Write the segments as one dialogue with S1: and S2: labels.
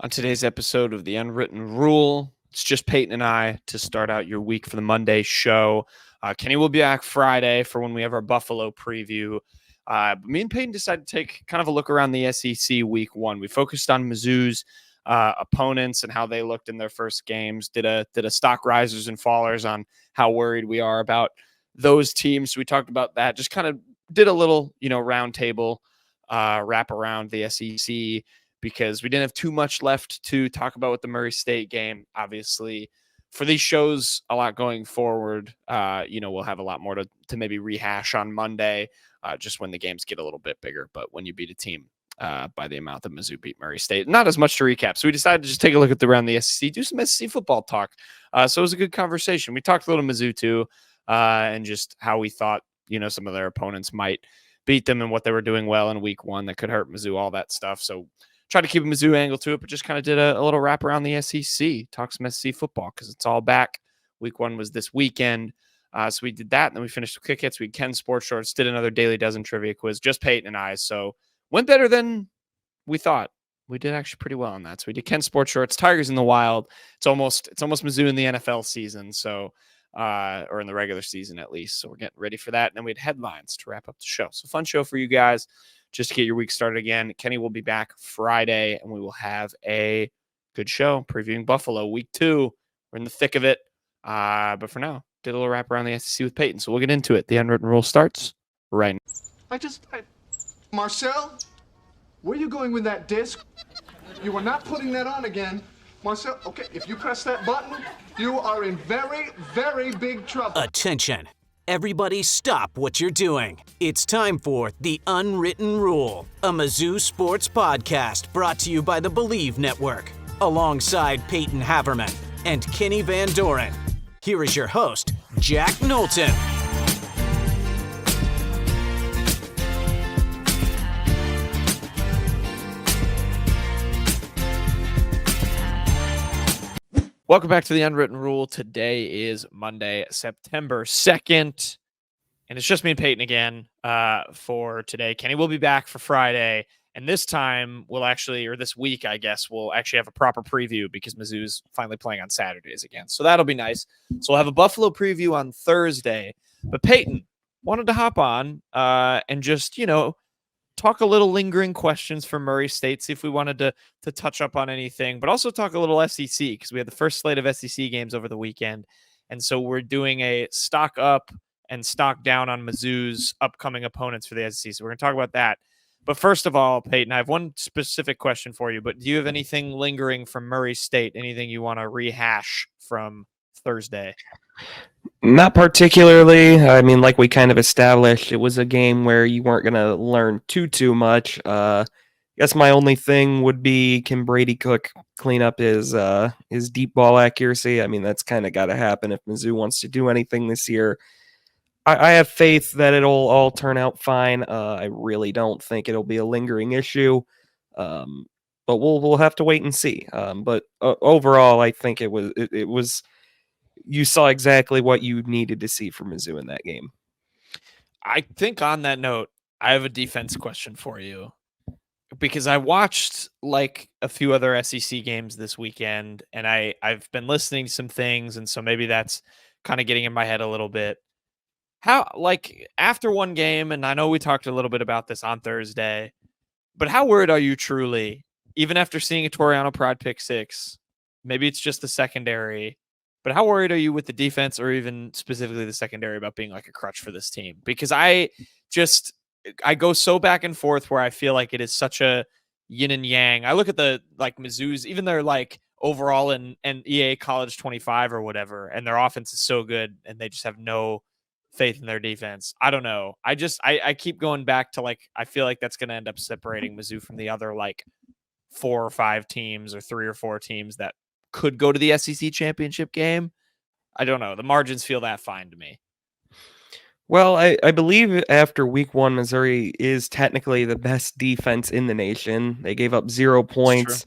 S1: On today's episode of The Unwritten Rule, it's just Payton and I to start out your week for the Monday show. Kenny will be back Friday for when we have our Buffalo preview. But me and Payton decided to take kind of a look around the SEC week one. We focused on Mizzou's opponents and how they looked in their first games. Did a stock risers and fallers on how worried we are about those teams. We talked about that. Just kind of did a little, round table wrap around the SEC, because we didn't have too much left to talk about with the Murray State game. Obviously, for these shows, a lot going forward. We'll have a lot more to maybe rehash on Monday, just when the games get a little bit bigger. But when you beat a team by the amount that Mizzou beat Murray State, not as much to recap. So we decided to just take a look at around the SEC, do some SEC football talk. So it was a good conversation. We talked a little Mizzou too, and just how we thought, some of their opponents might beat them and what they were doing well in week one that could hurt Mizzou, all that stuff. So tried to keep a Mizzou angle to it, but just kind of did a little wrap around the SEC, talk some SEC football because it's all back. Week one was this weekend. So we did that, and then we finished with Kick Hits. We Ken Sports Shorts, did another Daily Dozen trivia quiz, just Peyton and I. So went better than we thought. We did actually pretty well on that. So we did Ken Sports Shorts, Tigers in the Wild. It's almost Mizzou in the NFL season, so or in the regular season at least. So we're getting ready for that. And then we had headlines to wrap up the show. So fun show for you guys. Just to get your week started again. Kenny will be back Friday, and we will have a good show previewing Buffalo week 2. We're in the thick of it. But for now, did a little wrap around the SEC with Peyton. So we'll get into it. The Unwritten Rule starts right now.
S2: Marcel, where are you going with that disc? You are not putting that on again. Marcel, okay, if you press that button, you are in very, very big trouble.
S3: Attention. Everybody stop what you're doing. It's time for The Unwritten Rule, a Mizzou sports podcast brought to you by the Believe Network, alongside Peyton Haverman and Kenny Van Doren. Here is your host, Jack Knowlton.
S1: Welcome back to The Unwritten Rule. Today is Monday, September 2nd, and it's just me and Peyton again for today. Kenny will be back for Friday, and this time this week, I guess, we'll actually have a proper preview because Mizzou's finally playing on Saturdays again. So that'll be nice. So we'll have a Buffalo preview on Thursday, but Peyton wanted to hop on and just, talk a little lingering questions for Murray State, see if we wanted to touch up on anything, but also talk a little SEC because we had the first slate of SEC games over the weekend. And so we're doing a stock up and stock down on Mizzou's upcoming opponents for the SEC. So we're going to talk about that. But first of all, Peyton, I have one specific question for you, but do you have anything lingering from Murray State? Anything you want to rehash from Thursday?
S4: Not particularly. I mean, like we kind of established, it was a game where you weren't going to learn too much. I guess my only thing would be, can Brady Cook clean up his deep ball accuracy? I mean, that's kind of got to happen if Mizzou wants to do anything this year. I have faith that it'll all turn out fine. I really don't think it'll be a lingering issue, but we'll have to wait and see. But overall, I think it was. You saw exactly what you needed to see from Mizzou in that game.
S1: I think on that note, I have a defense question for you because I watched like a few other SEC games this weekend, and I've been listening to some things, and so maybe that's kind of getting in my head a little bit. How, like, after one game, and I know we talked a little bit about this on Thursday, but how worried are you truly, even after seeing a Toriano Pride pick 6? Maybe it's just the secondary. But how worried are you with the defense, or even specifically the secondary, about being like a crutch for this team? Because I go so back and forth where I feel like it is such a yin and yang. I look at the like Mizzou's, even their like overall and EA College 25 or whatever, and their offense is so good, and they just have no faith in their defense. I don't know. I keep going back to like, I feel like that's going to end up separating Mizzou from the other like 4 or 5 teams or 3 or 4 teams that could go to the SEC championship game. I don't know. The margins feel that fine to me.
S4: Well, I believe after week 1, Missouri is technically the best defense in the nation. They gave up 0 points,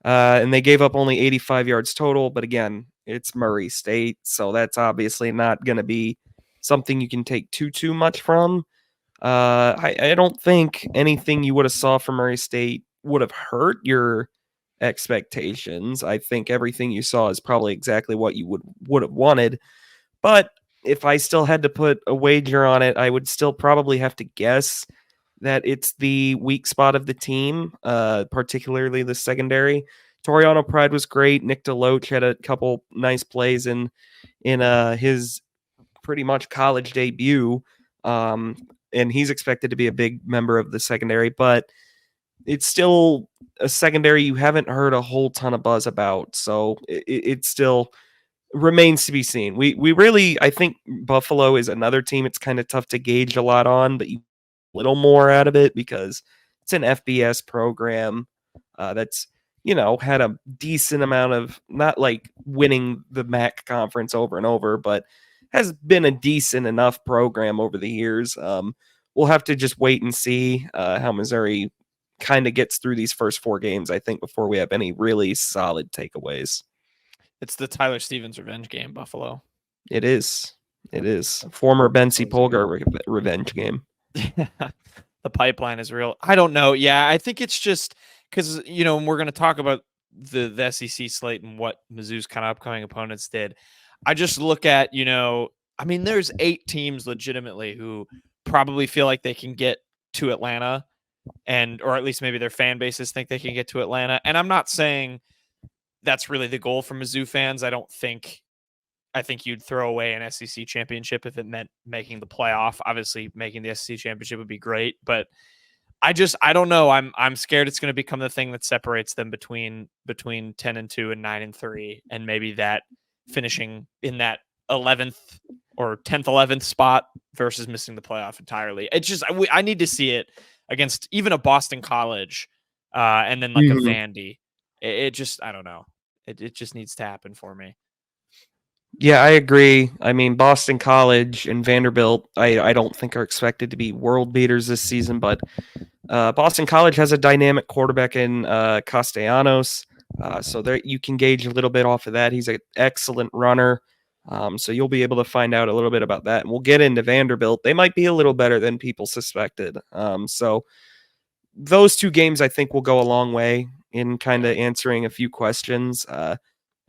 S4: and they gave up only 85 yards total. But again, it's Murray State, so that's obviously not going to be something you can take too much from. I don't think anything you would have saw from Murray State would have hurt your expectations. I think everything you saw is probably exactly what you would have wanted. But if I still had to put a wager on it, I would still probably have to guess that it's the weak spot of the team, particularly the secondary. Toriano Pride was great. Nick DeLoach had a couple nice plays in his pretty much college debut, and he's expected to be a big member of the secondary, but it's still a secondary you haven't heard a whole ton of buzz about, so it still remains to be seen. We really, I think Buffalo is another team it's kind of tough to gauge a lot on, but you get a little more out of it because it's an FBS program that's had a decent amount of, not like winning the MAC conference over and over, but has been a decent enough program over the years. We'll have to just wait and see how Missouri kind of gets through these first 4 games, I think, before we have any really solid takeaways.
S1: It's the Tyler Stevens revenge game, Buffalo.
S4: It is. It is. Former Bensi Polgar revenge game.
S1: The pipeline is real. I don't know. Yeah, I think it's just because, we're going to talk about the SEC slate and what Mizzou's kind of upcoming opponents did. I just look at, there's 8 teams legitimately who probably feel like they can get to Atlanta, or at least maybe their fan bases think they can get to Atlanta. And I'm not saying that's really the goal for Mizzou fans. I think you'd throw away an SEC championship if it meant making the playoff. Obviously, making the SEC championship would be great, but I don't know. I'm scared it's going to become the thing that separates them between 10-2 and 9-3, and maybe that finishing in that 11th or 10th, 11th spot versus missing the playoff entirely. It's just I need to see it against even a Boston College, and then like a Vandy. It just, I don't know. It just needs to happen for me.
S4: Yeah, I agree. I mean, Boston College and Vanderbilt, I don't think are expected to be world beaters this season, but Boston College has a dynamic quarterback in Castellanos, so there you can gauge a little bit off of that. He's an excellent runner, so you'll be able to find out a little bit about that. And we'll get into Vanderbilt. They might be a little better than people suspected. So those 2 games, I think, will go a long way in kind of answering a few questions.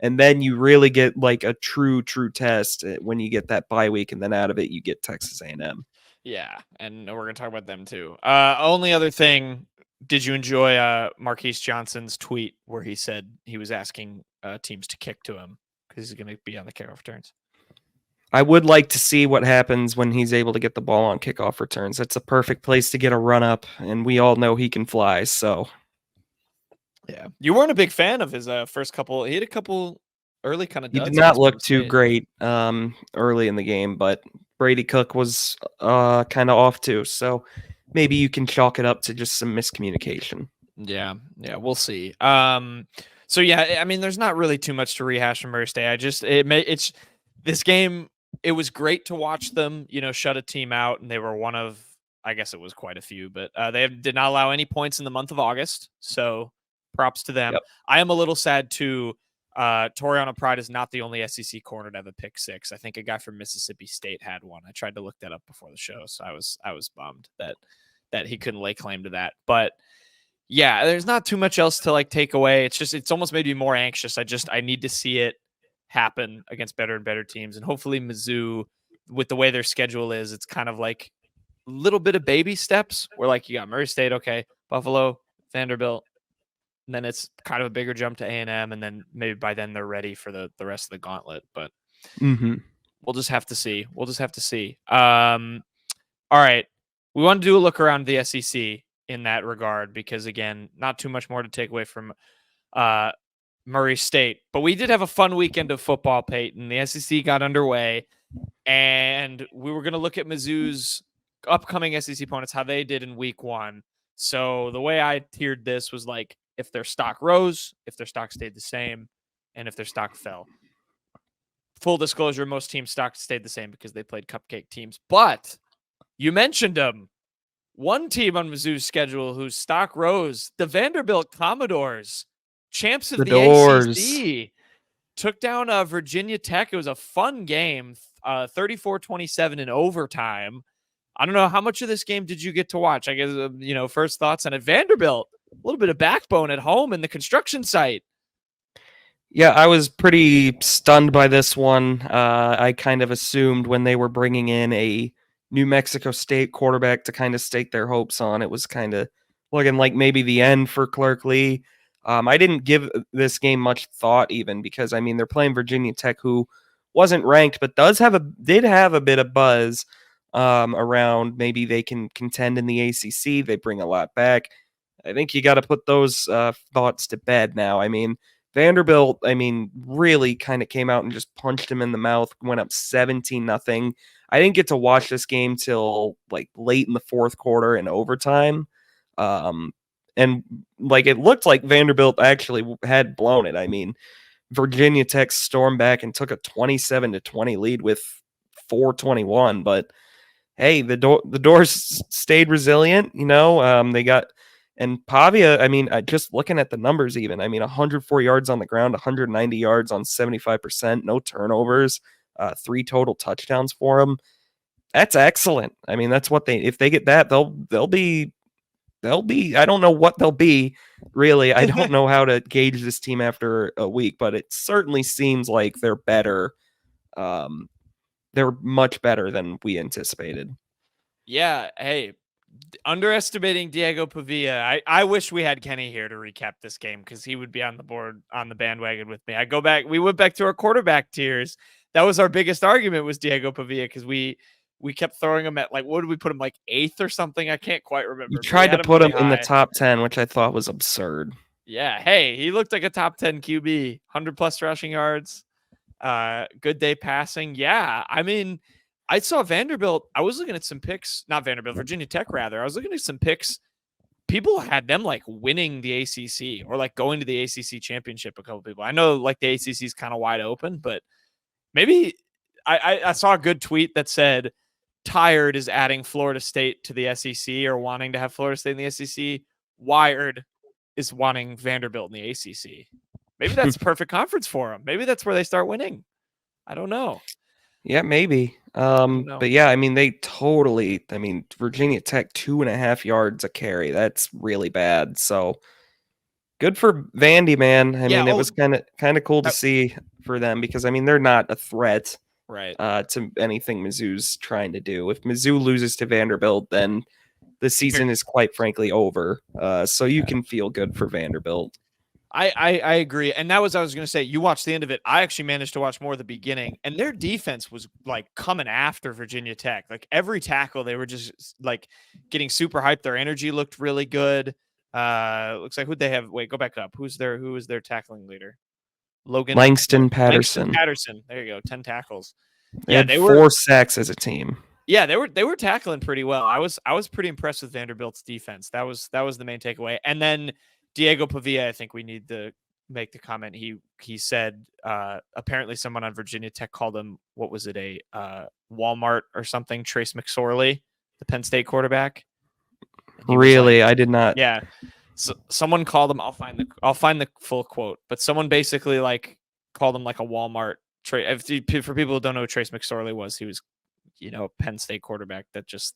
S4: And then you really get like a true test when you get that bye week, and then out of it you get Texas A&M.
S1: Yeah, and we're going to talk about them too. Only other thing, did you enjoy Marquise Johnson's tweet where he said he was asking teams to kick to him because he's going to be on the kickoff returns?
S4: I would like to see what happens when he's able to get the ball on kickoff returns. That's a perfect place to get a run up, and we all know he can fly, so...
S1: Yeah, you weren't a big fan of his first couple. He had a couple early kind of.
S4: He did not look too great early in the game, but Brady Cook was kind of off too. So maybe you can chalk it up to just some miscommunication.
S1: Yeah, we'll see. So yeah, I mean, there's not really too much to rehash from Murray State. It's this game. It was great to watch them, shut a team out, and they were one of, I guess it was quite a few, but they did not allow any points in the month of August. So. Props to them. Yep. I am a little sad too. Toriano Pride is not the only SEC corner to have a pick 6. I think a guy from Mississippi State had one. I tried to look that up before the show, so I was bummed that he couldn't lay claim to that. But yeah, there's not too much else to like take away. It's almost made me more anxious. I need to see it happen against better and better teams, and hopefully Mizzou, with the way their schedule is, it's kind of like a little bit of baby steps. Where like you got Murray State, okay, Buffalo, Vanderbilt. And then it's kind of a bigger jump to A&M, and then maybe by then they're ready for the rest of the gauntlet. But we'll just have to see. All right. We want to do a look around the SEC in that regard because, again, not too much more to take away from Murray State. But we did have a fun weekend of football, Payton. The SEC got underway, and we were going to look at Mizzou's upcoming SEC opponents, how they did in week 1. So the way I tiered this was like, if their stock rose, if their stock stayed the same, and if their stock fell. Full disclosure, most teams' stock stayed the same because they played cupcake teams. But you mentioned them. One team on Mizzou's schedule whose stock rose, the Vanderbilt Commodores, champs of the ACC, took down Virginia Tech. It was a fun game, 34-27 in overtime. I don't know, how much of this game did you get to watch? I guess, first thoughts on it. Vanderbilt little bit of backbone at home in the construction site.
S4: Yeah, I was pretty stunned by this one. I kind of assumed when they were bringing in a New Mexico State quarterback to kind of stake their hopes on, it was kind of looking like maybe the end for Clark Lee. I didn't give this game much thought even because, I mean, they're playing Virginia Tech, who wasn't ranked, but did have a bit of buzz around maybe they can contend in the ACC. They bring a lot back. I think you got to put those thoughts to bed now. I mean, Vanderbilt, I mean, really kind of came out and just punched him in the mouth, went up 17-0. I didn't get to watch this game till like late in the fourth quarter and overtime. And like it looked like Vanderbilt actually had blown it. I mean, Virginia Tech stormed back and took a 27-20 lead with 4:21, but hey, the Doors stayed resilient, they got. And Pavia, I mean, just looking at the numbers even, I mean, 104 yards on the ground, 190 yards on 75%, no turnovers, 3 total touchdowns for them. That's excellent. I mean, that's what if they get that, they'll be, I don't know what they'll be, really. I don't know how to gauge this team after a week, but it certainly seems like they're better. They're much better than we anticipated.
S1: Yeah. Hey, underestimating Diego Pavia. I wish we had Kenny here to recap this game because he would be on the bandwagon with me. We went back to our quarterback tiers. That was our biggest argument was Diego Pavia because we kept throwing him at like, what did we put him, like 8th or something? I can't quite remember.
S4: You tried to put him in the top 10, which I thought was absurd.
S1: Yeah. Hey, he looked like a top 10 QB, 100+ rushing yards, good day passing. Yeah. I mean, I saw Vanderbilt. I was looking at some picks, not Vanderbilt, Virginia Tech, rather. I was looking at some picks. People had them like winning the ACC or like going to the ACC championship. A couple people. I know like the ACC is kind of wide open, but maybe I saw a good tweet that said Tired is adding Florida State to the SEC or wanting to have Florida State in the SEC. Wired is wanting Vanderbilt in the ACC. Maybe that's a perfect conference for them. Maybe that's where they start winning. I don't know.
S4: Yeah, maybe. But yeah, I mean, Virginia Tech 2.5 yards a carry. That's really bad. So good for Vandy, man. I mean, it was kind of cool to see for them because I mean, they're not a threat,
S1: right,
S4: to anything Mizzou's trying to do. If Mizzou loses to Vanderbilt, then the season is quite frankly over. So you can feel good for Vanderbilt.
S1: I agree. And that was, I was going to say, you watched the end of it. I actually managed to watch more of the beginning, and their defense was like coming after Virginia Tech. Like every tackle, they were just like getting super hyped. Their energy looked really good. Looks like who'd they have? Wait, go back up. Who was their tackling leader?
S4: Langston Patterson.
S1: There you go. 10 tackles.
S4: They had 4 sacks as a team.
S1: Yeah, they were tackling pretty well. I was pretty impressed with Vanderbilt's defense. That was the main takeaway. And then Diego Pavia, I think we need to make the comment. He said apparently someone on Virginia Tech called him, what was it, a Walmart or something, Trace McSorley, the Penn State quarterback.
S4: Really? Like, I did not.
S1: Yeah. So someone called him, I'll find the full quote, but someone basically like called him like a Walmart. For people who don't know who Trace McSorley was, he was, a Penn State quarterback that just,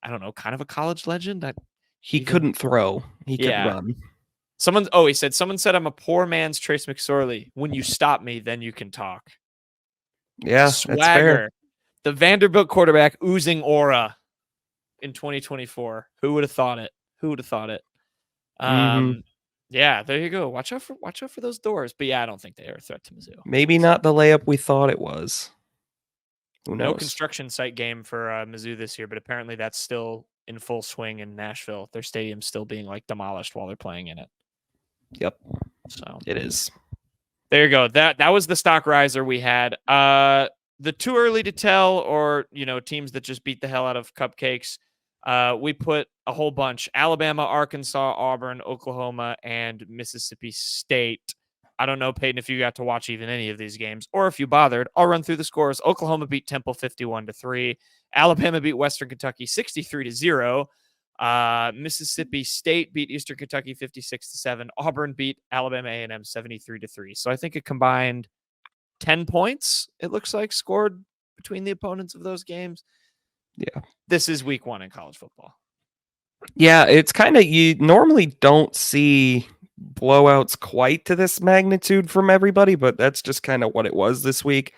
S1: I don't know, kind of a college legend.
S4: He couldn't throw. He could run.
S1: He said, someone said I'm a poor man's Trace McSorley. When you stop me, then you can talk.
S4: Yeah,
S1: Swagger.
S4: That's fair.
S1: The Vanderbilt quarterback oozing aura in 2024. Who would have thought it? Yeah, there you go. Watch out for those doors. But yeah, I don't think they are a threat to Mizzou.
S4: Maybe not the layup we thought it was. Who knows?
S1: No construction site game for Mizzou this year, but apparently that's still in full swing in Nashville. Their stadium's still being like demolished while they're playing in it.
S4: Yep.
S1: So
S4: it is.
S1: There you go. That was the stock riser we had. The too early to tell, or teams that just beat the hell out of cupcakes. We put a whole bunch: Alabama, Arkansas, Auburn, Oklahoma, and Mississippi State. I don't know, Payton, if you got to watch even any of these games, or if you bothered. I'll run through the scores. Oklahoma beat Temple 51-3. Alabama beat Western Kentucky 63-0. Mississippi State beat Eastern Kentucky 56-7. Auburn beat Alabama A&M 73-3. So I think it combined 10 points, it looks like, scored between the opponents of those games.
S4: Yeah.
S1: This is week 1 in college football.
S4: Yeah, it's kind of, you normally don't see blowouts quite to this magnitude from everybody, but that's just kind of what it was this week.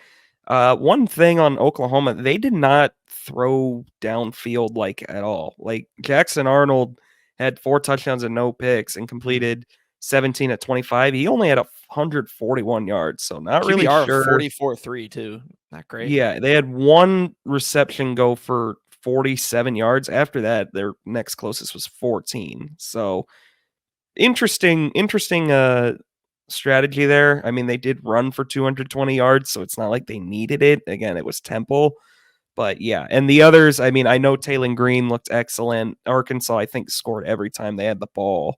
S4: One thing on Oklahoma, they did not throw downfield like at all. Like Jackson Arnold had 4 touchdowns and no picks and completed 17 at 25. He only had 141 yards, so not really
S1: QBR of
S4: sure.
S1: 44-3 too. Not great.
S4: Yeah, they had one reception go for 47 yards. After that, their next closest was 14. So interesting strategy there. I mean, they did run for 220 yards, so it's not like they needed it. Again, it was Temple. But yeah, and the others, I mean, I know Taylor Green looked excellent. Arkansas, I think, scored every time they had the ball.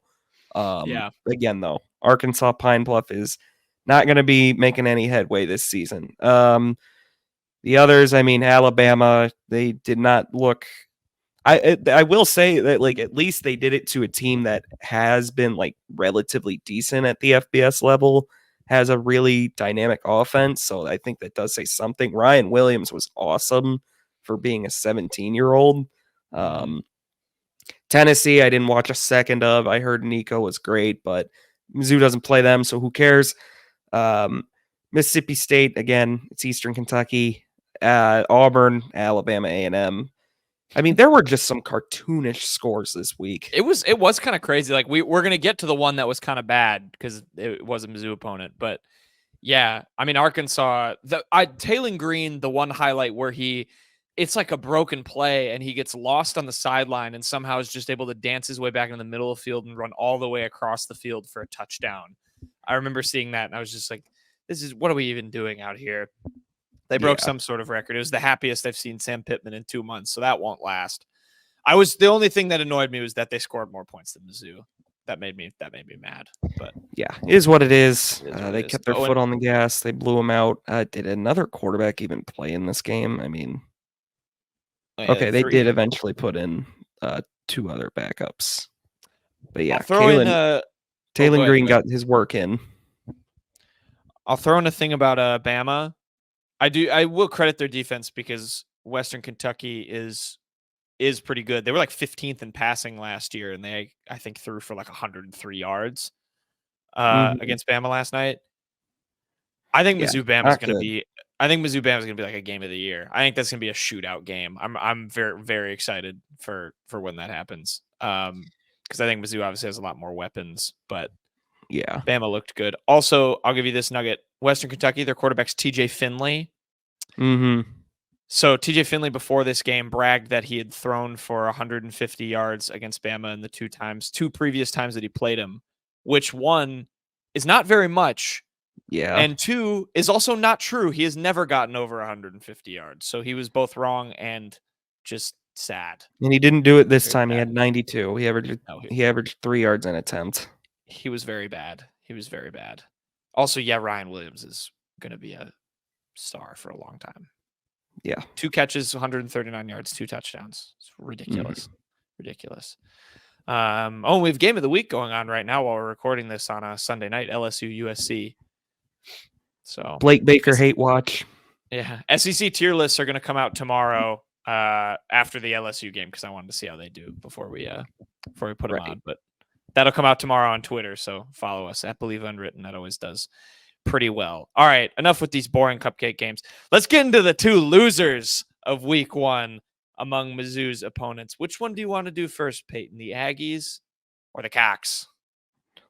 S1: Yeah.
S4: Again, though, Arkansas Pine Bluff is not going to be making any headway this season. The others, I mean, Alabama, they did not look. I will say that, like, at least they did it to a team that has been like relatively decent at the FBS level, has a really dynamic offense. So I think that does say something. Ryan Williams was awesome for being a 17-year-old. Tennessee, I didn't watch a second of. I heard Nico was great, but Mizzou doesn't play them, so who cares? Mississippi State, again, it's Eastern Kentucky. Auburn, Alabama A&M. I mean, there were just some cartoonish scores this week.
S1: It was kind of crazy. Like we're gonna get to the one that was kind of bad because it was a Mizzou opponent, but yeah, I mean Arkansas. Taylor Green, the one highlight where it's like a broken play and he gets lost on the sideline and somehow is just able to dance his way back in the middle of the field and run all the way across the field for a touchdown. I remember seeing that and I was just like, what are we even doing out here? They broke some sort of record. It was the happiest I've seen Sam Pittman in 2 months, so that won't last. The only thing that annoyed me was that they scored more points than Mizzou. That made me mad. But
S4: yeah, it is what it is. They
S1: is.
S4: kept their foot on the gas. They blew them out. Did another quarterback even play in this game? I mean, okay, they did eventually put in 2 other backups. But yeah, Taylor Green got his work in.
S1: I'll throw in a thing about Bama. I will credit their defense because Western Kentucky is pretty good. They were like 15th in passing last year, and they, I think, threw for like 103 yards against Bama last night. I think Mizzou Bama is going to be. I think Mizzou Bama is going to be like a game of the year. I think that's going to be a shootout game. I'm very, very excited for when that happens. Because I think Mizzou obviously has a lot more weapons, but
S4: yeah,
S1: Bama looked good. Also, I'll give you this nugget: Western Kentucky, their quarterback's T.J. Finley. So TJ Finley before this game bragged that he had thrown for 150 yards against Bama in the 2 previous times that he played him, which 1 is not very much.
S4: Yeah.
S1: And 2 is also not true. He has never gotten over 150 yards. So he was both wrong and just sad.
S4: And he didn't do it this time. He had 92. He averaged 3 yards an attempt.
S1: He was very bad. Also, yeah, Ryan Williams is going to be a star for a long time.
S4: Yeah.
S1: 2 catches, 139 yards, 2 touchdowns. It's ridiculous. Ridiculous. We have game of the week going on right now while we're recording this on a Sunday night, LSU USC. So
S4: Blake Baker hate watch.
S1: Yeah. SEC tier lists are going to come out tomorrow after the LSU game because I wanted to see how they do before we put them on. But that'll come out tomorrow on Twitter. So follow us at Believe Unwritten. That always does pretty well. All right, enough with these boring cupcake games. Let's get into the 2 losers of week 1 among Mizzou's opponents. Which one do you want to do first, Payton? The Aggies or the Cocks?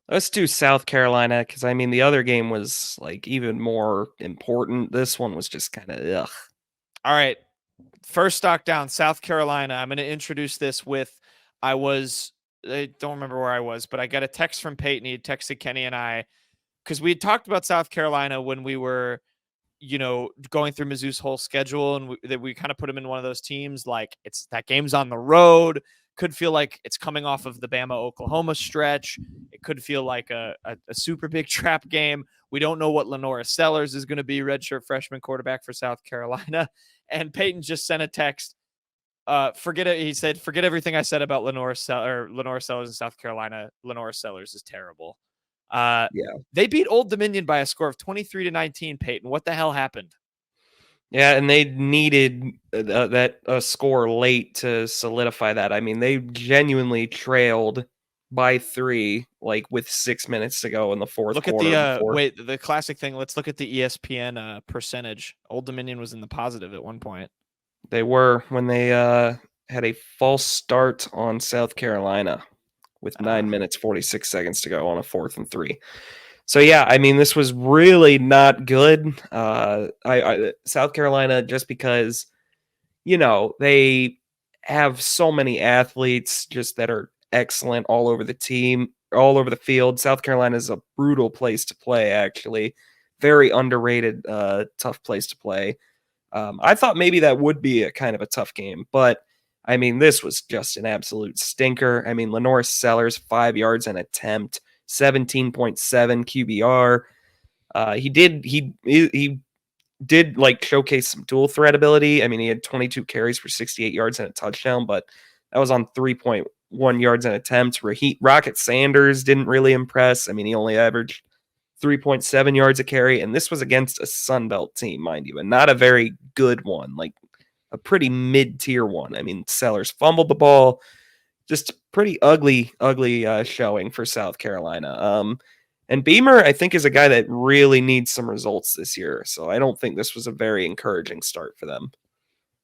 S4: Let's do South Carolina because, I mean, the other game was like even more important. This one was just kind of ugh.
S1: All right, first stock down, South Carolina. I'm going to introduce this with I don't remember where I was, but I got a text from Payton. He had texted Kenny and I because we had talked about South Carolina when we were, going through Mizzou's whole schedule, and that we kind of put him in one of those teams. Like that game's on the road. Could feel like it's coming off of the Bama Oklahoma stretch. It could feel like a super big trap game. We don't know what Lenora Sellers is going to be, redshirt freshman quarterback for South Carolina. And Payton just sent a text. Forget it. He said, "Forget everything I said about Lenora Sellers in South Carolina. Lenora Sellers is terrible." They beat Old Dominion by a score of 23-19, Payton. What the hell happened?
S4: Yeah, and they needed that score late to solidify that. I mean, they genuinely trailed by 3, like with 6 minutes to go in the fourth
S1: Look at
S4: quarter before
S1: the classic thing. Let's look at the ESPN percentage. Old Dominion was in the positive at one point.
S4: they were when they had a false start on South Carolina with 9 minutes 46 seconds to go on a 4th and 3. So yeah, I mean, this was really not good. South Carolina, just because they have so many athletes just that are excellent all over the team, all over the field. South Carolina is a brutal place to play, actually. Very underrated, tough place to play. I thought maybe that would be a kind of a tough game, but I mean, this was just an absolute stinker. I mean, Lenore Sellers, 5 yards an attempt, 17.7 QBR. He did like showcase some dual threat ability. I mean, he had 22 carries for 68 yards and a touchdown, but that was on 3.1 yards an attempt. Rocket Sanders didn't really impress. I mean, he only averaged 3.7 yards a carry, and this was against a Sun Belt team, mind you, and not a very good one, like a pretty mid-tier one. I mean, Sellers fumbled the ball. Just pretty ugly showing for South Carolina. And Beamer, I think, is a guy that really needs some results this year. So I don't think this was a very encouraging start for them.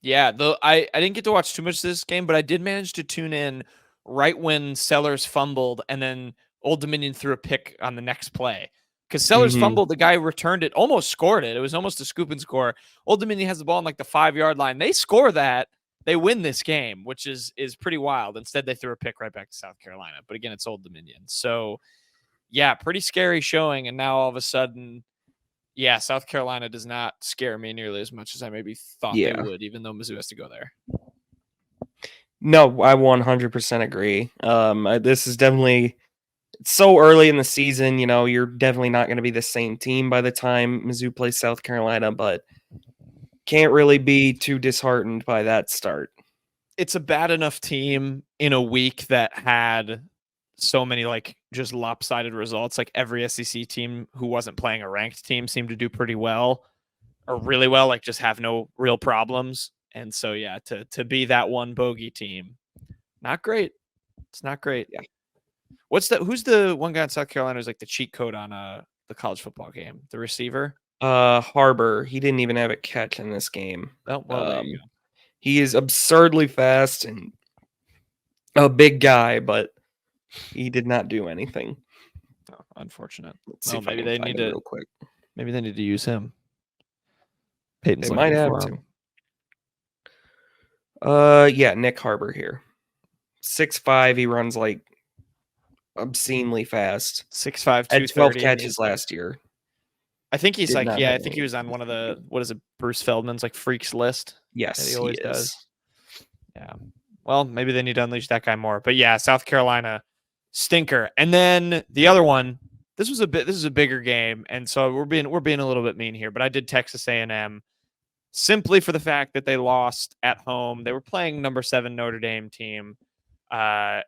S1: Yeah, though I didn't get to watch too much of this game, but I did manage to tune in right when Sellers fumbled, and then Old Dominion threw a pick on the next play. Because Sellers fumbled, the guy returned it, almost scored it. It was almost a scoop and score. Old Dominion has the ball on like the 5-yard line. They score that. They win this game, which is pretty wild. Instead, they threw a pick right back to South Carolina. But again, it's Old Dominion. So, yeah, pretty scary showing. And now all of a sudden, yeah, South Carolina does not scare me nearly as much as I maybe thought they would, even though Mizzou has to go there.
S4: No, I 100% agree. This is definitely so early in the season. You're definitely not going to be the same team by the time Mizzou plays South Carolina, but can't really be too disheartened by that start.
S1: It's a bad enough team in a week that had so many like just lopsided results. Like every SEC team who wasn't playing a ranked team seemed to do pretty well or really well, like just have no real problems. And so, yeah, to be that one bogey team, not great. It's not great.
S4: Yeah.
S1: Who's the one guy in South Carolina who's like the cheat code on the college football game? The receiver?
S4: Harbor. He didn't even have a catch in this game.
S1: Oh, well, there you go.
S4: He is absurdly fast and a big guy, but he did not do anything.
S1: Oh, unfortunate.
S4: Let's see if
S1: maybe
S4: I can
S1: they
S4: find
S1: need
S4: him
S1: to
S4: real quick.
S1: Maybe they need to use him. Payton's
S4: They might have
S1: for
S4: to.
S1: him.
S4: Yeah, Nick Harbor here. 6'5", he runs like obscenely fast.
S1: 6'5",
S4: Had 12
S1: 230.
S4: catches last year.
S1: I think he's
S4: Did
S1: like,
S4: not
S1: yeah, I
S4: have
S1: think
S4: any.
S1: he was on one of the, what is it, Bruce Feldman's like freaks list.
S4: Yes,
S1: that he
S4: he
S1: always
S4: is.
S1: does. Yeah. Well, maybe they need to unleash that guy more. But yeah, South Carolina stinker. And then the other one, this is a bigger game, and so we're being a little bit mean here, but I did Texas A&M simply for the fact that they lost at home. They were playing number 7 Notre Dame team. And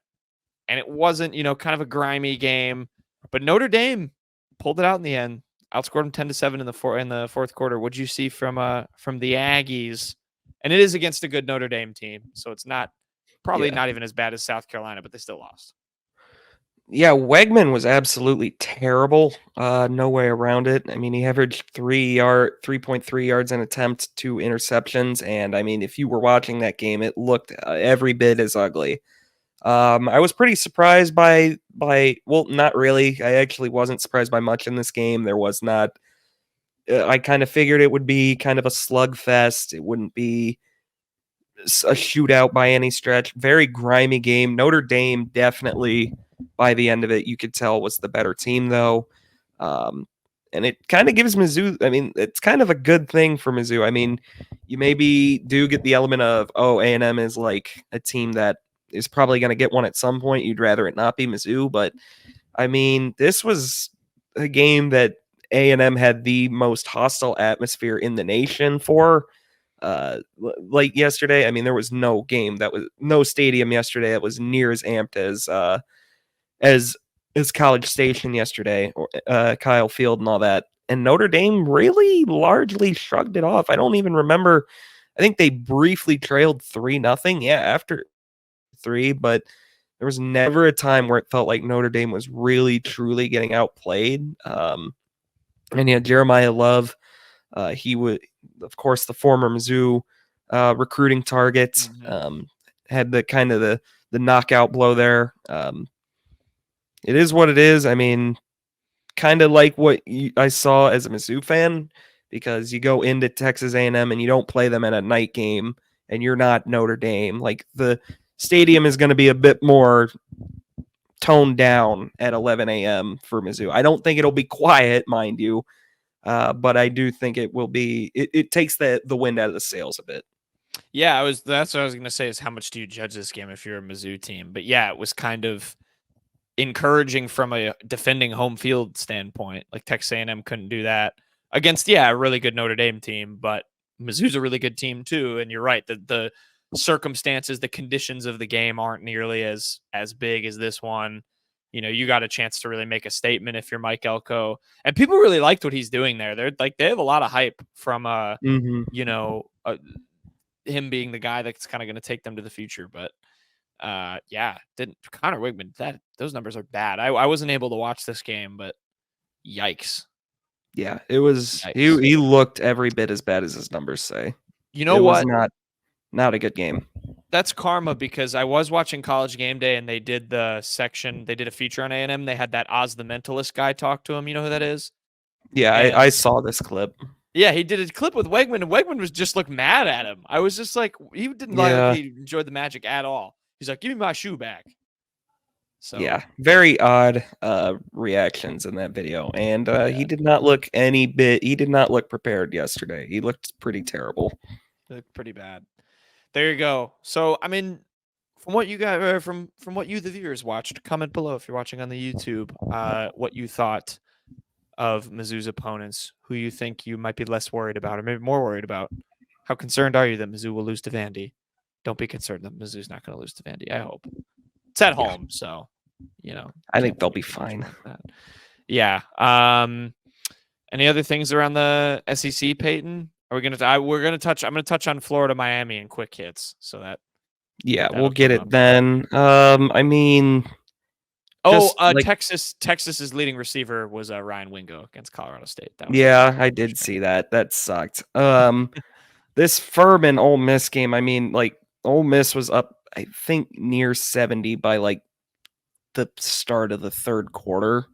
S1: it wasn't, kind of a grimy game, but Notre Dame pulled it out in the end. Outscored them 10-7 in the fourth quarter. What'd you see from the Aggies? And it is against a good Notre Dame team, so it's probably not even as bad as South Carolina, but they still lost.
S4: Yeah, Wegman was absolutely terrible. No way around it. I mean, he averaged 3.3 yards an attempt, 2 interceptions, and I mean, if you were watching that game, it looked every bit as ugly. I was pretty surprised by well, not really. I actually wasn't surprised by much in this game. There was not. I kind of figured it would be kind of a slugfest. It wouldn't be a shootout by any stretch. Very grimy game. Notre Dame definitely, by the end of it, you could tell was the better team, though. And it kind of gives Mizzou, I mean, it's kind of a good thing for Mizzou. I mean, you maybe do get the element of, A&M is like a team that is probably going to get one at some point. You'd rather it not be Mizzou, but I mean, this was a game that A&M had the most hostile atmosphere in the nation for. Like yesterday, I mean, there was no stadium yesterday that was near as amped as College Station yesterday, or Kyle Field and all that. and Notre Dame really largely shrugged it off. I don't even remember. I think they briefly trailed 3-0. Yeah, after 3, but there was never a time where it felt like Notre Dame was really truly getting outplayed. And yeah, Jeremiah Love, he would, of course, the former Mizzou recruiting target, had the kind of the knockout blow there. It is what it is. I mean, kind of like what I saw as a Mizzou fan, because you go into Texas A&M and you don't play them at a night game, and you're not Notre Dame. Like, the stadium is going to be a bit more toned down at 11 a.m. for Mizzou. I don't think it'll be quiet, mind you, but I do think it will be. It takes the wind out of the sails a bit.
S1: Yeah, that's what I was going to say, is how much do you judge this game if you're a Mizzou team? But yeah, it was kind of encouraging from a defending home field standpoint. Like, Texas A&M couldn't do that against, a really good Notre Dame team, but Mizzou's a really good team too. And you're right, the circumstances, the conditions of the game aren't nearly as big as this one. You know, you got a chance to really make a statement if you're Mike Elko, and people really liked what he's doing there. They have a lot of hype from him being the guy that's kind of going to take them to the future. But didn't Connor Wigman, those numbers are bad. I wasn't able to watch this game, but yikes.
S4: Yeah, it was. He looked every bit as bad as his numbers say.
S1: You know what?
S4: It was not a good game.
S1: That's karma, because I was watching College Game Day and they did the section. They did a feature on A&M. They had that Oz the Mentalist guy talk to him. You know who that is?
S4: Yeah, I saw this clip.
S1: Yeah, he did a clip with Wegman, and Wegman was just looked mad at him. I was just like, he didn't like he enjoyed the Magic at all. He's like, give me my shoe back. So
S4: yeah, very odd reactions in that video, and he did not look he did not look prepared yesterday. He looked pretty terrible.
S1: He looked pretty bad. There you go. So, I mean, from what you got, from what you, the viewers, watched, comment below if you're watching on the YouTube, what you thought of Mizzou's opponents, who you think you might be less worried about, or maybe more worried about. How concerned are you that Mizzou will lose to Vandy? Don't be concerned that Mizzou's not going to lose to Vandy. I hope. It's at home, so,
S4: I think they'll be fine.
S1: Like yeah. Any other things around the SEC, Payton? Are we going to? I'm going to touch on Florida, Miami, and quick hits. So that.
S4: Yeah, we'll get it then. I mean.
S1: Texas's leading receiver was Ryan Wingo against Colorado State.
S4: I did see that. That sucked. This Furman Ole Miss game, I mean, like, Ole Miss was up, I think, near 70 by like the start of the third quarter.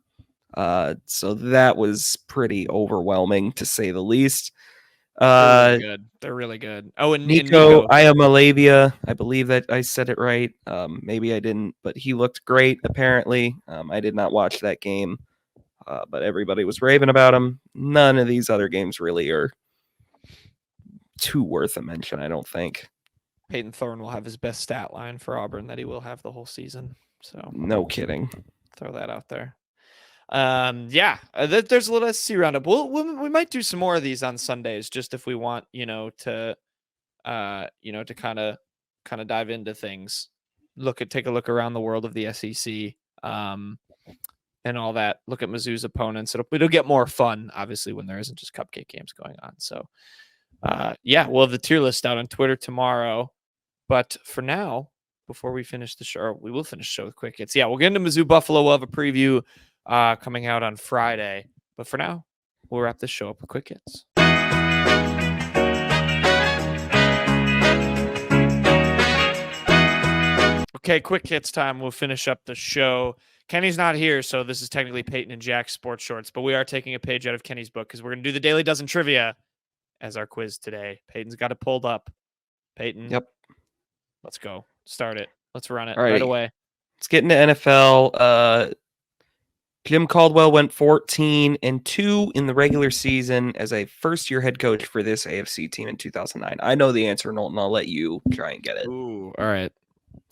S4: So that was pretty overwhelming, to say the least.
S1: They're really good. They're really good. Oh, and
S4: Nico Iamaleava, I believe that I said it right. Maybe I didn't, but he looked great, apparently. I did not watch that game, but everybody was raving about him. None of these other games really are too worth a mention, I don't think.
S1: Payton Thorne will have his best stat line for Auburn that he will have the whole season. So
S4: no kidding.
S1: Throw that out there. There's a little SEC roundup. We might do some more of these on Sundays, just if we want, to kind of dive into things, take a look around the world of the SEC, and all that. Look at Mizzou's opponents. It'll get more fun, obviously, when there isn't just cupcake games going on. So, we'll have the tier list out on Twitter tomorrow. But for now, before we finish the show, we will finish the show with quick hits. Yeah, we'll get into Mizzou Buffalo. We'll have a preview coming out on Friday. But for now, we'll wrap this show up with quick hits. Okay, quick hits time. We'll finish up the show. Kenny's not here, so this is technically Payton and Jack's Sports Shorts, but we are taking a page out of Kenny's book because we're going to do the Daily Dozen Trivia as our quiz today. Peyton's got it pulled up. Payton.
S4: Yep.
S1: Let's go. Start it. Let's run it
S4: right
S1: away.
S4: Let's get into NFL. Jim Caldwell went 14-2 in the regular season as a first-year head coach for this AFC team in 2009. I know the answer, Knowlton. I'll let you try and get it.
S1: Ooh, all right.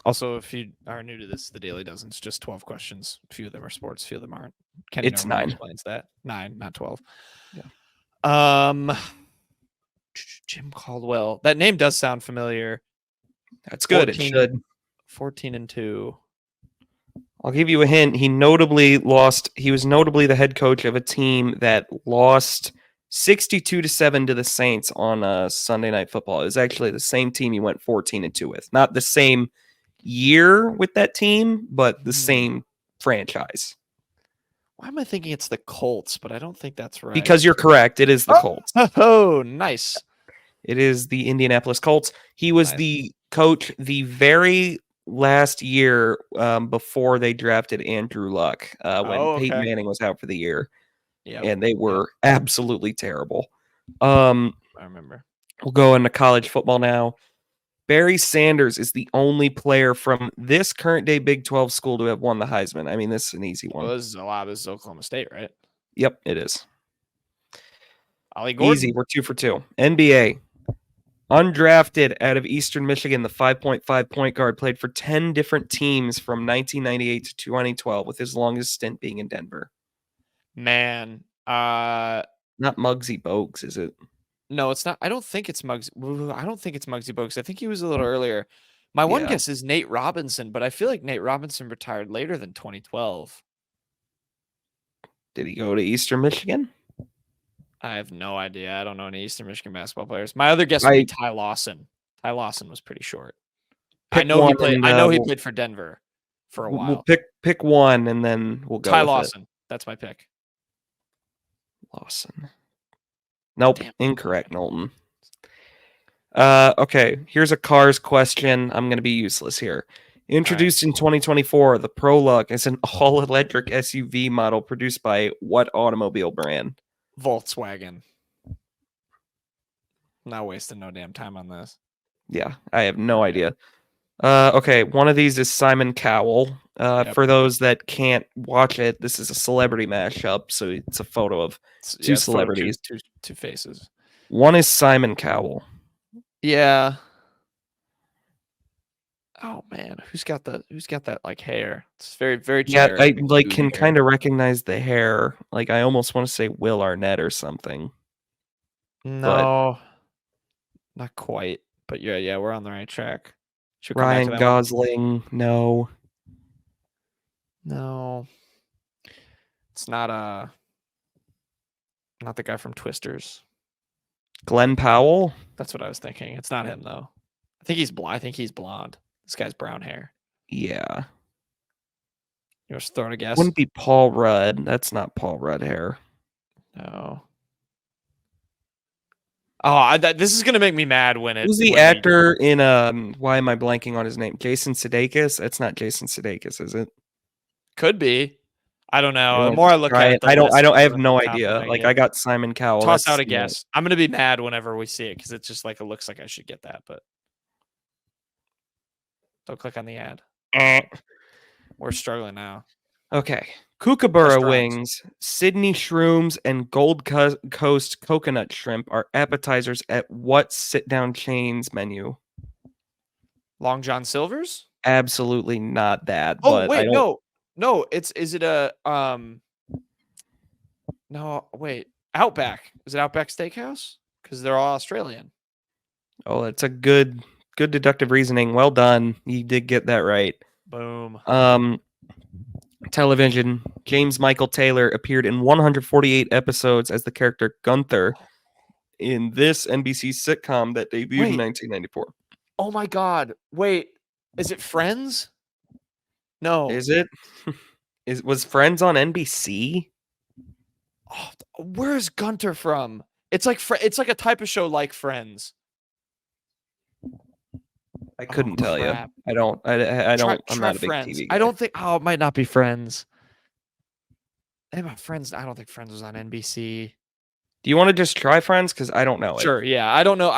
S1: Also, if you are new to this, the Daily Dozen's just 12 questions. A few of them are sports, a few of them aren't. Kenny
S4: it's 9.
S1: Explains that. 9, not 12.
S4: Yeah.
S1: Jim Caldwell. That name does sound familiar.
S4: That's good.
S1: 14,
S4: it should.
S1: 14-2.
S4: I'll give you a hint. He was notably the head coach of a team that lost 62-7 to the Saints on Sunday Night Football. It was actually the same team he went 14-2 with. Not the same year with that team, but the same franchise.
S1: Why am I thinking it's the Colts? But I don't think that's right.
S4: Because you're correct. It is the Colts.
S1: Oh, nice.
S4: It is the Indianapolis Colts. He was the coach the very last year before they drafted Andrew Luck when Peyton Manning was out for the year. Yeah, and they were absolutely terrible.
S1: I remember.
S4: We'll go into college football now. Barry Sanders is the only player from this current day Big 12 school to have won the Heisman. I mean, this is an easy one.
S1: Well, this is a lot. This is Oklahoma State, right?
S4: Yep, it is.
S1: Ollie Gordon.
S4: Easy. We're 2 for 2. NBA. Undrafted out of Eastern Michigan, the 5.5 point guard played for 10 different teams from 1998 to 2012, with his longest stint being in Denver.
S1: Man,
S4: not Muggsy Bogues, is it?
S1: No, it's not. I don't think it's Muggsy. I don't think it's Muggsy Bogues. I think he was a little earlier. My one guess is Nate Robinson, but I feel like Nate Robinson retired later than 2012.
S4: Did he go to Eastern Michigan?
S1: I have no idea. I don't know any Eastern Michigan basketball players. My other guess would be Ty Lawson. Ty Lawson was pretty short. I know he played. I know he played for Denver for a while.
S4: We'll pick one, and then we'll go.
S1: Ty Lawson. That's my pick.
S4: Lawson. Nope, incorrect, Knowlton. Okay, here's a Cars question. I'm going to be useless here. Introduced in 2024, the Prologue is an all-electric SUV model produced by what automobile brand?
S1: Volkswagen. Not wasting no damn time on this.
S4: Yeah, I have no idea. Okay, one of these is Simon Cowell. For those that can't watch it, this is a celebrity mashup, so it's a photo of two celebrities.
S1: Two faces.
S4: One is Simon Cowell.
S1: Yeah. Oh man, who's got that like hair? It's very, very generic.
S4: Yeah, I can kind of recognize the hair. Like I almost want to say Will Arnett or something.
S1: No, not quite. But yeah, we're on the right track.
S4: Ryan Gosling, no.
S1: It's not the guy from Twisters.
S4: Glenn Powell?
S1: That's what I was thinking. It's not him though. I think he's blonde. This guy's brown hair.
S4: Yeah.
S1: You want to throw a guess?
S4: Wouldn't be Paul Rudd. That's not Paul Rudd hair.
S1: No. Oh, this is gonna make me mad when it.
S4: Who's the actor in why am I blanking on his name? Jason Sudeikis? That's not Jason Sudeikis, is it?
S1: Could be. I don't know. The more I look at it,
S4: I have no idea. Like I got Simon Cowell.
S1: Toss out a guess. I'm gonna be mad whenever we see it because it's just like it looks like I should get that, but don't click on the ad. We're struggling now.
S4: Okay. Kookaburra wings, Sydney shrooms, and Gold Coast coconut shrimp are appetizers at what sit-down chain's menu?
S1: Long John Silver's?
S4: Absolutely not that.
S1: Oh, wait, no. Is it a no, wait. Outback. Is it Outback Steakhouse? Because they're all Australian.
S4: Oh, that's a good deductive reasoning. Well done. You did get that right.
S1: Boom.
S4: Television. James Michael Taylor appeared in 148 episodes as the character Gunther in this NBC sitcom that debuted in 1994.
S1: Oh my God. Wait. Is it Friends? No.
S4: Is it? Was Friends on NBC?
S1: Oh, where's Gunter from? It's like a type of show like Friends.
S4: I couldn't tell you. I don't. I'm not a big
S1: Friends.
S4: TV guy.
S1: I don't think. Oh, it might not be Friends. Hey, my Friends. I don't think Friends was on NBC.
S4: Do you want to just try Friends? Because I don't know it.
S1: Sure. Yeah, I don't know.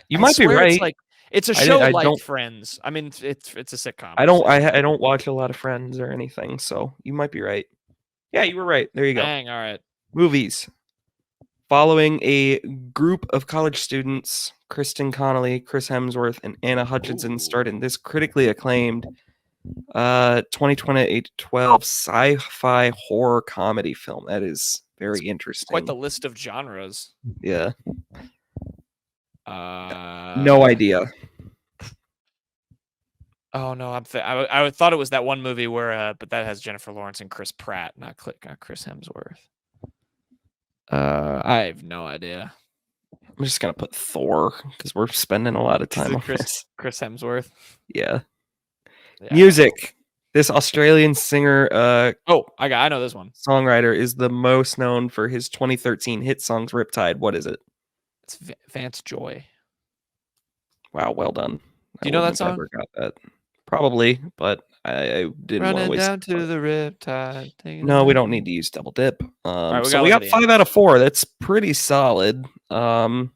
S4: You might be right.
S1: It's a show like Friends. I mean, it's a sitcom.
S4: I don't watch a lot of Friends or anything, so you might be right. Yeah, you were right. There you go.
S1: Dang, all right.
S4: Movies. Following a group of college students, Kristen Connolly, Chris Hemsworth, and Anna Hutchinson starred in this critically acclaimed 2012 sci-fi horror comedy film. That is very interesting.
S1: Quite the list of genres.
S4: Yeah. No idea.
S1: Oh no, I thought it was that one movie where, but that has Jennifer Lawrence and Chris Pratt, not Chris Hemsworth. I have no idea.
S4: I'm just gonna put Thor because we're spending a lot of time on this.
S1: Chris Hemsworth.
S4: Yeah.
S1: Yeah.
S4: Music. This Australian singer,
S1: I know this one.
S4: songwriter is the most known for his 2013 hit songs Riptide. What is it?
S1: It's Vance Joy.
S4: Wow, well done.
S1: Do you know that
S4: wouldn't have
S1: song?
S4: ever got that. Probably, but I didn't want to
S1: Running
S4: waste.
S1: down to the Riptide.
S4: No, we don't need to use double dip.
S1: right, we
S4: so
S1: gotta
S4: we
S1: look
S4: got
S1: at the
S4: 5 out of 4. That's pretty solid.
S1: I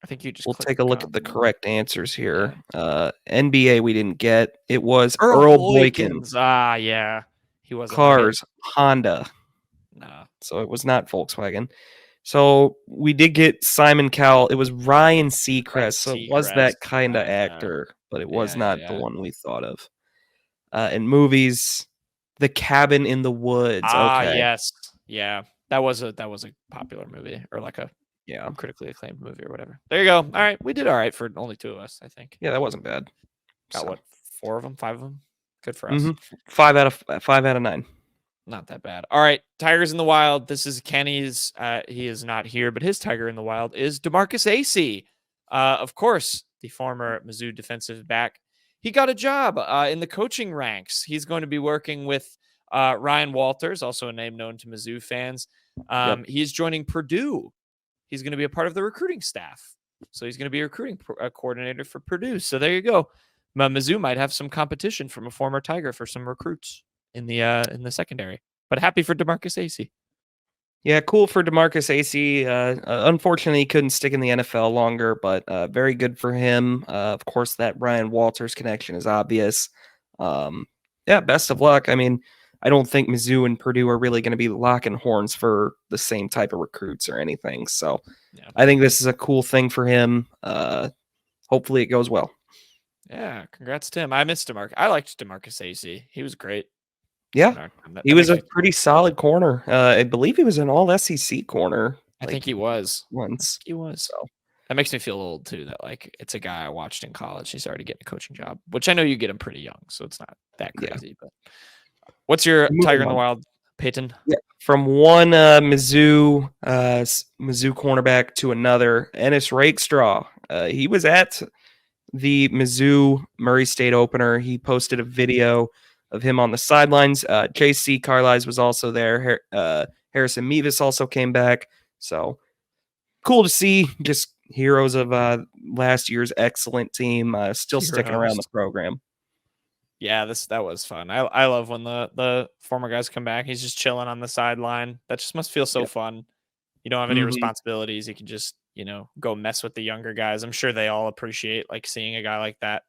S1: think you just
S4: We'll
S1: clicked
S4: take a look at the
S1: compliment.
S4: correct answers here. NBA we didn't get. It was
S1: Earl
S4: Earl Boykin.
S1: Boykins. Ah, yeah. He wasn't
S4: Cars, Honda.
S1: No.
S4: So it was not Volkswagen. So we did get Simon Cowell. It was Ryan Seacrest. So it was that
S1: Seacrest.
S4: kind of
S1: Yeah.
S4: actor, but it was
S1: Yeah,
S4: not
S1: yeah,
S4: the
S1: yeah.
S4: one we thought of. In movies, The Cabin in the Woods. Okay.
S1: Yes. Yeah. That was a popular movie, or like a
S4: Yeah.
S1: critically acclaimed movie or whatever. There you go. All right. We did all right for only 2 of us, I think.
S4: Yeah, that wasn't bad.
S1: Got
S4: So,
S1: what? 4 of them? 5 of them? Good for us.
S4: 5 out of 9.
S1: Not that bad. All right. Tigers in the Wild. This is Kenny's. He is not here, but his Tiger in the Wild is DeMarkus Acy. Of course, the former Mizzou defensive back. He got a job in the coaching ranks. He's going to be working with Ryan Walters, also a name known to Mizzou fans. He's joining Purdue. He's going to be a part of the recruiting staff. So he's going to be a recruiting coordinator for Purdue. So there you go. Mizzou might have some competition from a former Tiger for some recruits in the secondary. But happy for DeMarkus Acy.
S4: Yeah, cool for DeMarkus Acy. Unfortunately, he couldn't stick in the NFL longer, but very good for him. Of course, that Ryan Walters connection is obvious. Best of luck. I mean, I don't think Mizzou and Purdue are really going to be locking horns for the same type of recruits or anything. So I think this is a cool thing for him. Hopefully it goes well.
S1: Yeah, congrats to him. I missed DeMarkus. I liked DeMarkus Acy. He was great.
S4: Yeah, he was a pretty solid corner. I believe he was an all SEC corner.
S1: I think he was.
S4: Once.
S1: He was. So that makes me feel old too, that like it's a guy I watched in college. He's already getting a coaching job, which I know you get him pretty young, so it's not that crazy. But what's your Tiger in the Wild, Payton?
S4: Yeah, from one Mizzou cornerback to another, Ennis Rakestraw. He was at the Mizzou Murray State opener. He posted a video of him on the sidelines. JC Carlisle was also there. Harrison Mevis also came back. So cool to see. Just heroes of last year's excellent team still sticking around the program.
S1: Yeah, that was fun. I love when the former guys come back. He's just chilling on the sideline. That just must feel so fun. You don't have any responsibilities. You can just, go mess with the younger guys. I'm sure they all appreciate like seeing a guy like that,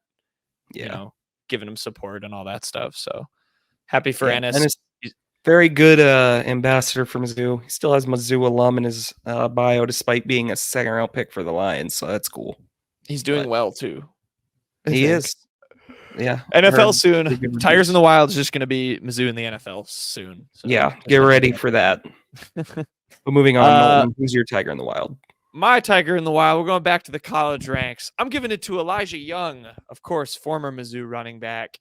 S1: giving him support and all that stuff. So happy for Ennis.
S4: Ennis, very good ambassador for Mizzou. He still has Mizzou alum in his bio, despite being a 2nd-round pick for the Lions. So that's cool.
S1: He's doing well too.
S4: He is. Yeah.
S1: NFL soon. Tigers in the Wild is just going to be Mizzou in the NFL soon. So
S4: get ready for that. But moving on, Nolan, who's your Tiger in the Wild?
S1: My Tiger in the Wild, we're going back to the college ranks. I'm giving it to Elijah Young, of course, former Mizzou running back.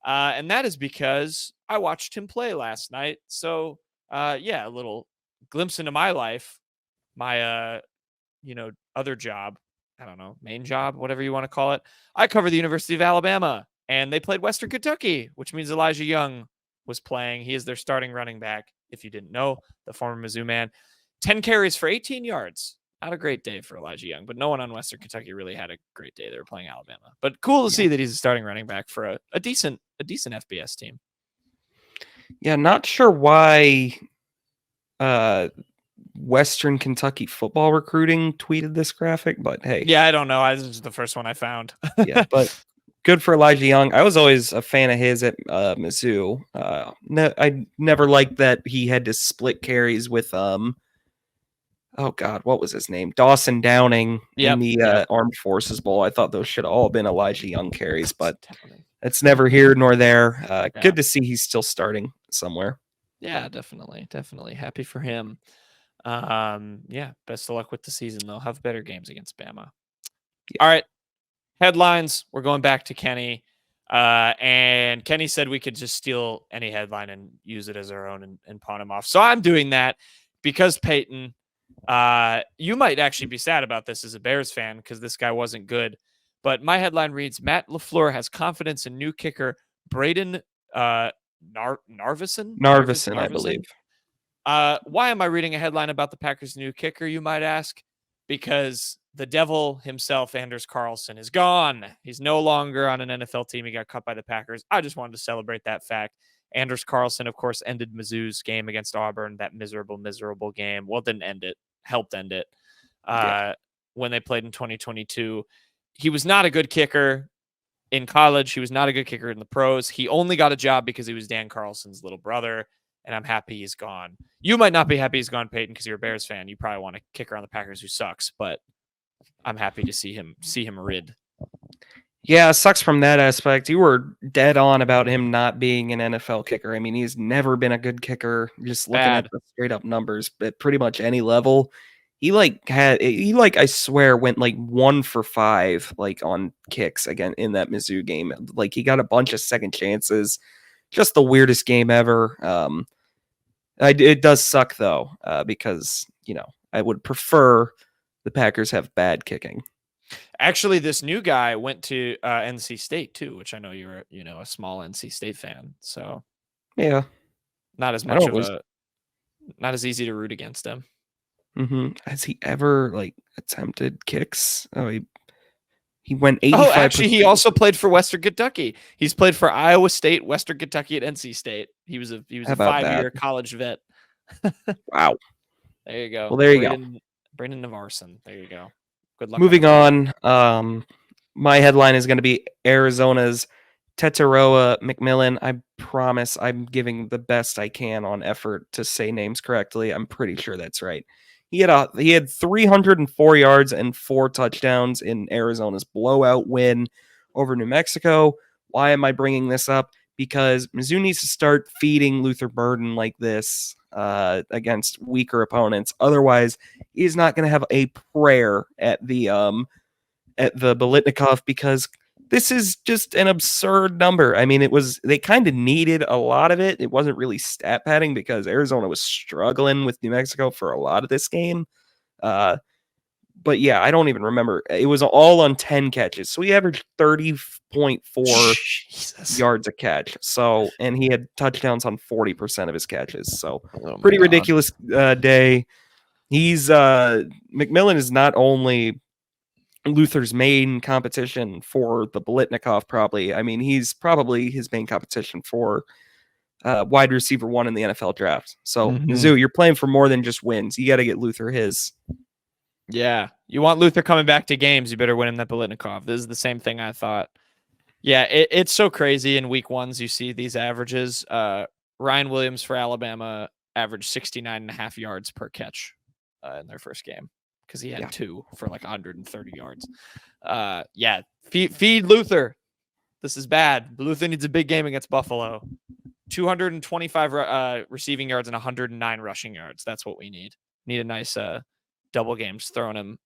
S1: And that is because I watched him play last night. So, a little glimpse into my life, my, other job. I don't know, main job, whatever you want to call it. I cover the University of Alabama, and they played Western Kentucky, which means Elijah Young was playing. He is their starting running back. If you didn't know, the former Mizzou man, 10 carries for 18 yards. Not a great day for Elijah Young, but no one on Western Kentucky really had a great day. They were playing Alabama, but cool to see that he's a starting running back for a decent FBS team.
S4: Yeah, not sure why Western Kentucky football recruiting tweeted this graphic, but hey.
S1: Yeah, I don't know. This is the first one I found.
S4: Yeah, but good for Elijah Young. I was always a fan of his at Mizzou. I never liked that he had to split carries with oh God, what was his name? Dawson Downing in the Armed Forces Bowl. I thought those should have all been Elijah Young carries, but it's never here nor there. Good to see he's still starting somewhere.
S1: Yeah, definitely. Happy for him. Best of luck with the season. They'll have better games against Bama. All right. Headlines. We're going back to Kenny. And Kenny said we could just steal any headline and use it as our own and pawn him off. So I'm doing that because Payton, you might actually be sad about this as a Bears fan because this guy wasn't good. But my headline reads, Matt LaFleur has confidence in new kicker Braden
S4: Narvison, I believe.
S1: Why am I reading a headline about the Packers' new kicker, you might ask? Because the devil himself, Anders Carlson, is gone. He's no longer on an NFL team. He got cut by the Packers. I just wanted to celebrate that fact. Anders Carlson, of course, ended Mizzou's game against Auburn, that miserable game. Well, didn't end it, helped end it when they played in 2022. He was not a good kicker in college. He was not a good kicker in the pros. He only got a job because he was Dan Carlson's little brother, and I'm happy he's gone. You might not be happy he's gone, Payton, because you're a Bears fan. You probably want a kicker on the Packers who sucks, but I'm happy to see him rid.
S4: Yeah, it sucks from that aspect. You were dead on about him not being an NFL kicker. I mean, he's never been a good kicker. Just looking at the straight up numbers, at pretty much any level. He I swear went like 1 for 5 like on kicks again in that Mizzou game. Like he got a bunch of second chances. Just the weirdest game ever. It does suck though, because I would prefer the Packers have bad kicking.
S1: Actually, this new guy went to NC State too, which I know you're a small NC State fan. So
S4: yeah,
S1: not as much not as easy to root against him.
S4: Mm-hmm. Has he ever attempted kicks? Oh, he went 85%.
S1: Oh, actually, he also played for Western Kentucky. He's played for Iowa State, Western Kentucky, and NC State. He was a 5-year college vet.
S4: Wow.
S1: There you go.
S4: Well, there you go.
S1: Brandon Navarson. There you go. Good luck.
S4: Moving on. My headline is going to be Arizona's Tetaroa McMillan. I promise I'm giving the best I can on effort to say names correctly. I'm pretty sure that's right. He had 304 yards and 4 touchdowns in Arizona's blowout win over New Mexico. Why am I bringing this up? Because Mizzou needs to start feeding Luther Burden like this against weaker opponents. Otherwise, he's not going to have a prayer at the Biletnikoff, because this is just an absurd number. I mean, they kind of needed a lot of it. It wasn't really stat padding because Arizona was struggling with New Mexico for a lot of this game. But yeah, I don't even remember. It was all on 10 catches. So he averaged 30.4 yards a catch. So, and he had touchdowns on 40% of his catches. So pretty ridiculous day. McMillan is not only Luther's main competition for the Biletnikoff, probably. I mean, he's probably his main competition for wide receiver 1 in the NFL draft. So, Mizzou, you're playing for more than just wins. You got to get Luther his.
S1: Yeah. You want Luther coming back to games, you better win him that Biletnikoff. This is the same thing I thought. Yeah, it's so crazy in week 1s. You see these averages. Ryan Williams for Alabama averaged 69.5 yards per catch in their first game, because he had 2 for 130 yards. Feed Luther. This is bad. Luther needs a big game against Buffalo. 225 receiving yards and 109 rushing yards. That's what we need. Need a nice double games, running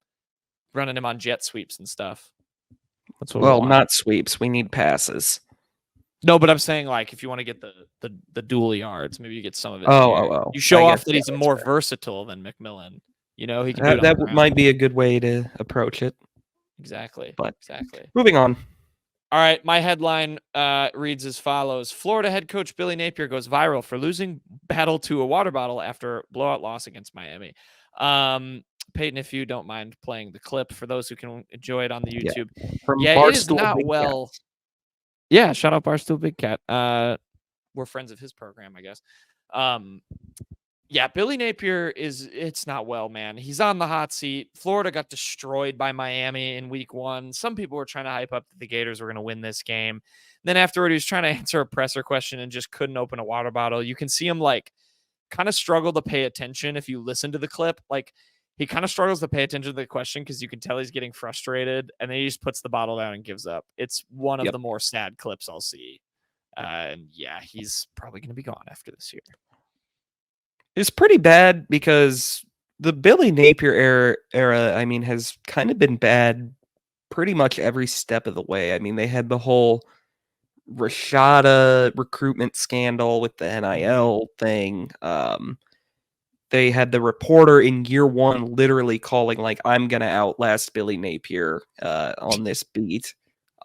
S1: him on jet sweeps and stuff. That's what we want.
S4: Not sweeps. We need passes.
S1: No, but I'm saying if you want to get the dual yards, maybe you get some of it. You show off that he's more versatile than McMillan. He can do
S4: that might be a good way to approach it.
S1: Exactly. Exactly.
S4: Moving on.
S1: All right, my headline reads as follows: Florida head coach Billy Napier goes viral for losing battle to a water bottle after blowout loss against Miami. Payton, if you don't mind playing the clip for those who can enjoy it on the YouTube. It is not well. Yeah, shout out Barstool Big Cat. We're friends of his program, I guess. Billy Napier it's not well, man. He's on the hot seat. Florida got destroyed by Miami in week 1. Some people were trying to hype up that the Gators were going to win this game. Then afterward, he was trying to answer a presser question and just couldn't open a water bottle. You can see him kind of struggle to pay attention if you listen to the clip. He kind of struggles to pay attention to the question because you can tell he's getting frustrated, and then he just puts the bottle down and gives up. It's one of the more sad clips I'll see. He's probably going to be gone after this year.
S4: It's pretty bad because the Billy Napier era, I mean, has kind of been bad pretty much every step of the way. I mean, they had the whole Rashada recruitment scandal with the NIL thing. They had the reporter in year one literally calling like, I'm going to outlast Billy Napier on this beat.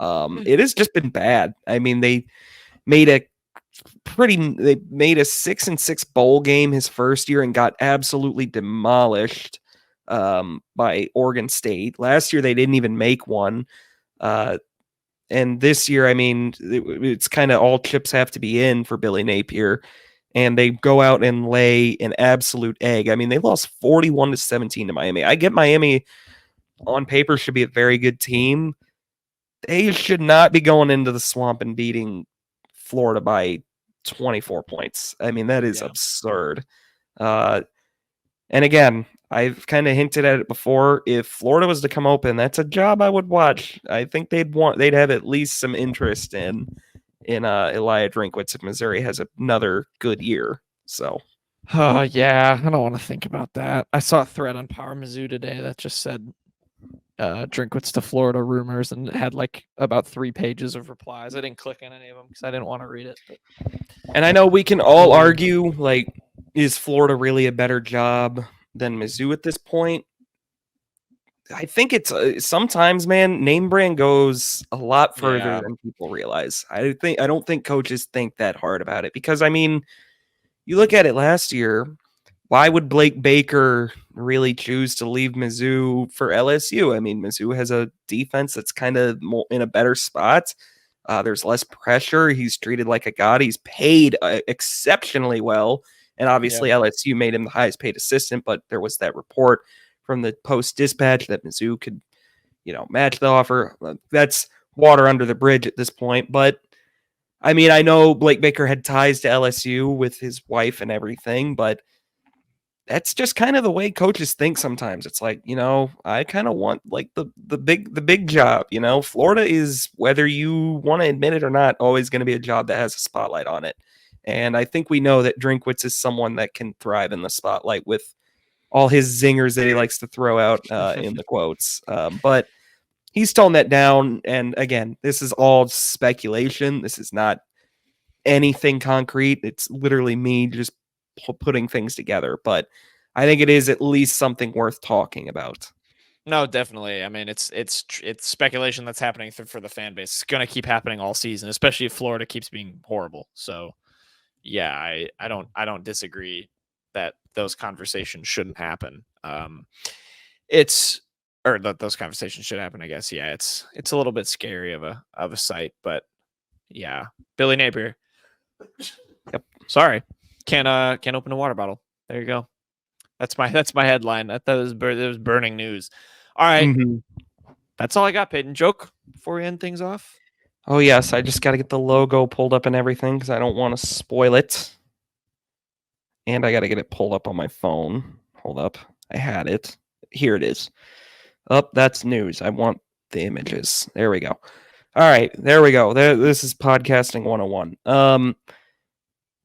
S4: It has just been bad. I mean, they made a 6-6 bowl game his first year and got absolutely demolished by Oregon State. Last year, they didn't even make one. And this year, I mean, it's kind of all chips have to be in for Billy Napier. And they go out and lay an absolute egg. I mean, they lost 41-17 to Miami. I get Miami on paper should be a very good team. They should not be going into the swamp and beating Florida by 24 points. I mean, that is absurd. And again, I've kind of hinted at it before. If Florida was to come open, that's a job I would watch. I think they'd have at least some interest in Elijah Drinkwitz if Missouri has another good year. So,
S1: oh yeah, I don't want to think about that. I saw a thread on Power Mizzou today that just said Drinkwitz to Florida rumors, and it had like about 3 pages of replies. I didn't click on any of them because I didn't want to read it. But...
S4: And I know we can all argue, like, is Florida really a better job than Mizzou at this point? I think it's sometimes, man, name brand goes a lot further than people realize. I don't think coaches think that hard about it because, I mean, you look at it last year. Why would Blake Baker really choose to leave Mizzou for LSU? I mean, Mizzou has a defense that's kind of in a better spot. There's less pressure. He's treated like a god. He's paid exceptionally well. And obviously LSU made him the highest paid assistant, but there was that report from the Post-Dispatch that Mizzou could, match the offer. That's water under the bridge at this point. But, I mean, I know Blake Baker had ties to LSU with his wife and everything, but that's just kind of the way coaches think sometimes. It's like, I kind of want like the big job, Florida is, whether you want to admit it or not, always going to be a job that has a spotlight on it. And I think we know that Drinkwitz is someone that can thrive in the spotlight with all his zingers that he likes to throw out in the quotes. But he's toned that down. And again, this is all speculation. This is not anything concrete. It's literally me just putting things together. But I think it is at least something worth talking about.
S1: No, definitely. I mean, it's speculation that's happening for the fan base. It's going to keep happening all season, especially if Florida keeps being horrible. So, yeah, I don't disagree that those conversations shouldn't happen. Those conversations should happen, I guess. Yeah, it's a little bit scary of a sight, but yeah, Billy Napier. Yep. Sorry, can't open a water bottle. There you go. That's my headline. That was burning news. All right, That's all I got. Payton, joke before we end things off.
S4: Oh yes, I just got to get the logo pulled up and everything because I don't want to spoil it. And I got to get it pulled up on my phone. Hold up. I had it. Here it is. That's news. I want the images. There we go. All right. There we go. This is Podcasting 101.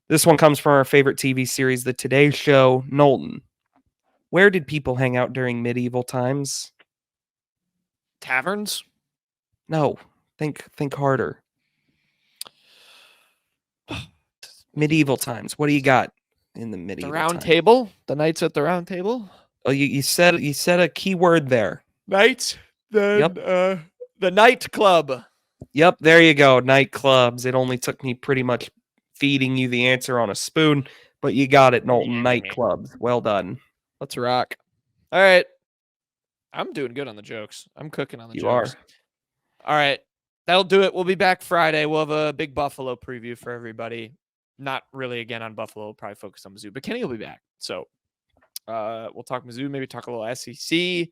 S4: This one comes from our favorite TV series, The Today Show. Knowlton. Where did people hang out during medieval times?
S1: Taverns?
S4: No. Think harder. Medieval times. What do you got? In the medieval
S1: the round
S4: time.
S1: table, the knights at the round table.
S4: Oh, you said a key word there.
S1: Knights. The night club.
S4: Yep, there you go. Nightclubs. It only took me pretty much feeding you the answer on a spoon, but you got it, Knowlton. Nightclubs. Well done.
S1: Let's rock. All right. I'm doing good on the jokes. I'm cooking on the jokes.
S4: You are.
S1: All right. That'll do it. We'll be back Friday. We'll have a big Buffalo preview for everybody. Not really again on Buffalo. We'll probably focus on Mizzou, but Kenny will be back. So we'll talk Mizzou, maybe talk a little SEC,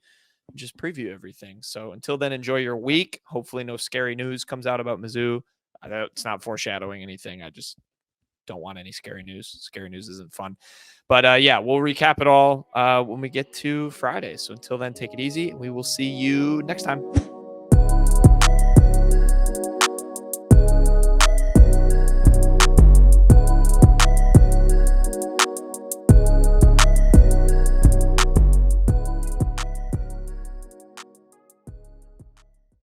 S1: just preview everything. So until then, enjoy your week. Hopefully no scary news comes out about Mizzou. I know it's not foreshadowing anything. I just don't want any scary news. Scary news isn't fun. But yeah, we'll recap it all when we get to Friday. So until then, take it easy. We will see you next time.